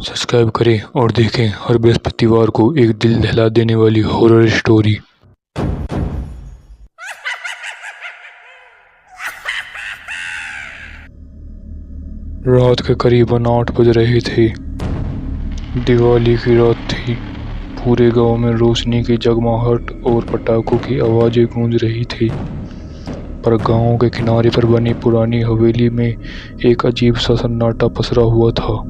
Subscribe करें और देखें हर बृहस्पतिवार को एक दिल दहला देने वाली हॉरर स्टोरी। रात के करीबन 8 बज रहे थे। दिवाली की रात थी। पूरे गांव में रोशनी की जगमगाहट और पटाखों की आवाज़ें गूंज रही थी। पर गांव के किनारे पर बनी पुरानी हवेली में एक अजीब सा सन्नाटा पसरा हुआ था।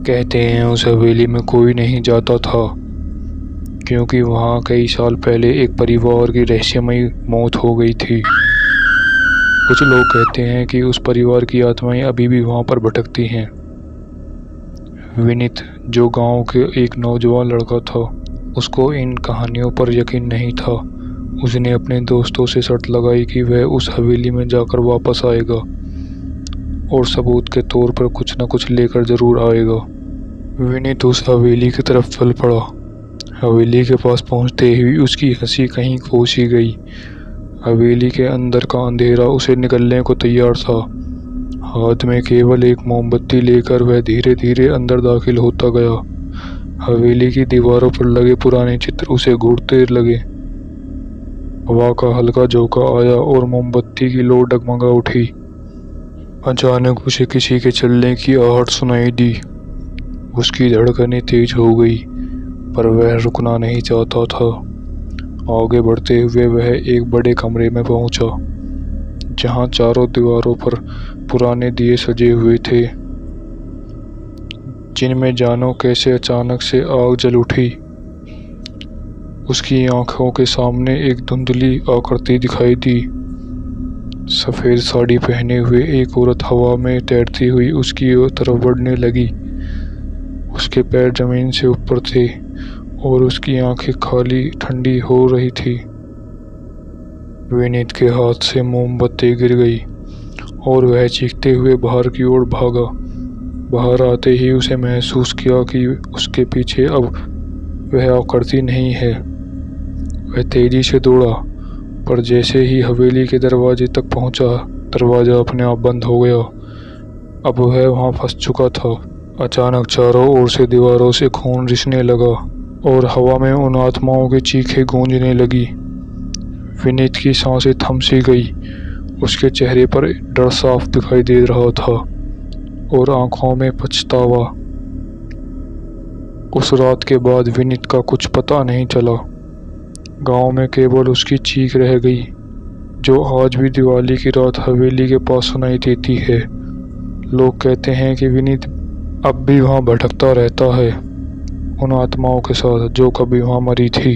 कहते हैं उस हवेली में कोई नहीं जाता था, क्योंकि वहाँ कई साल पहले एक परिवार की रहस्यमयी मौत हो गई थी। कुछ लोग कहते हैं कि उस परिवार की आत्माएं अभी भी वहाँ पर भटकती हैं। विनीत, जो गांव के एक नौजवान लड़का था, उसको इन कहानियों पर यकीन नहीं था। उसने अपने दोस्तों से शर्त लगाई कि वह उस हवेली में जाकर वापस आएगा और सबूत के तौर पर कुछ न कुछ लेकर जरूर आएगा। विनीत उस हवेली की तरफ चल पड़ा। हवेली के पास पहुंचते ही उसकी हंसी कहीं खो सी गई। हवेली के अंदर का अंधेरा उसे निगलने को तैयार था। हाथ में केवल एक मोमबत्ती लेकर वह धीरे धीरे अंदर दाखिल होता गया। हवेली की दीवारों पर लगे पुराने चित्र उसे घूरते लगे। हवा का हल्का झोंका आया और मोमबत्ती की लौ डगमगा उठी। अचानक उसे किसी के चलने की आहट सुनाई दी। उसकी धड़कनें तेज हो गई, पर वह रुकना नहीं चाहता था। आगे बढ़ते हुए वह एक बड़े कमरे में पहुंचा, जहां चारों दीवारों पर पुराने दिए सजे हुए थे, जिनमें जानो कैसे अचानक से आग जल उठी। उसकी आंखों के सामने एक धुंधली आकृति दिखाई दी। सफ़ेद साड़ी पहने हुए एक औरत हवा में तैरती हुई उसकी तरफ बढ़ने लगी। उसके पैर जमीन से ऊपर थे और उसकी आंखें खाली ठंडी हो रही थी। विनीत के हाथ से मोमबत्ती गिर गई और वह चीखते हुए बाहर की ओर भागा। बाहर आते ही उसे महसूस किया कि उसके पीछे अब वह आकृति नहीं है। वह तेजी से दौड़ा, पर जैसे ही हवेली के दरवाजे तक पहुंचा, दरवाजा अपने आप बंद हो गया। अब वह वहां फंस चुका था। अचानक चारों ओर से दीवारों से खून रिसने लगा और हवा में उन आत्माओं की चीखें गूंजने लगी। विनीत की सांसें थम सी गई। उसके चेहरे पर डर साफ दिखाई दे रहा था और आंखों में पछतावा। उस रात के बाद विनीत का कुछ पता नहीं चला। गांव में केवल उसकी चीख रह गई, जो आज भी दिवाली की रात हवेली के पास सुनाई देती है। लोग कहते हैं कि विनीत अब भी वहां भटकता रहता है, उन आत्माओं के साथ जो कभी वहां मरी थी।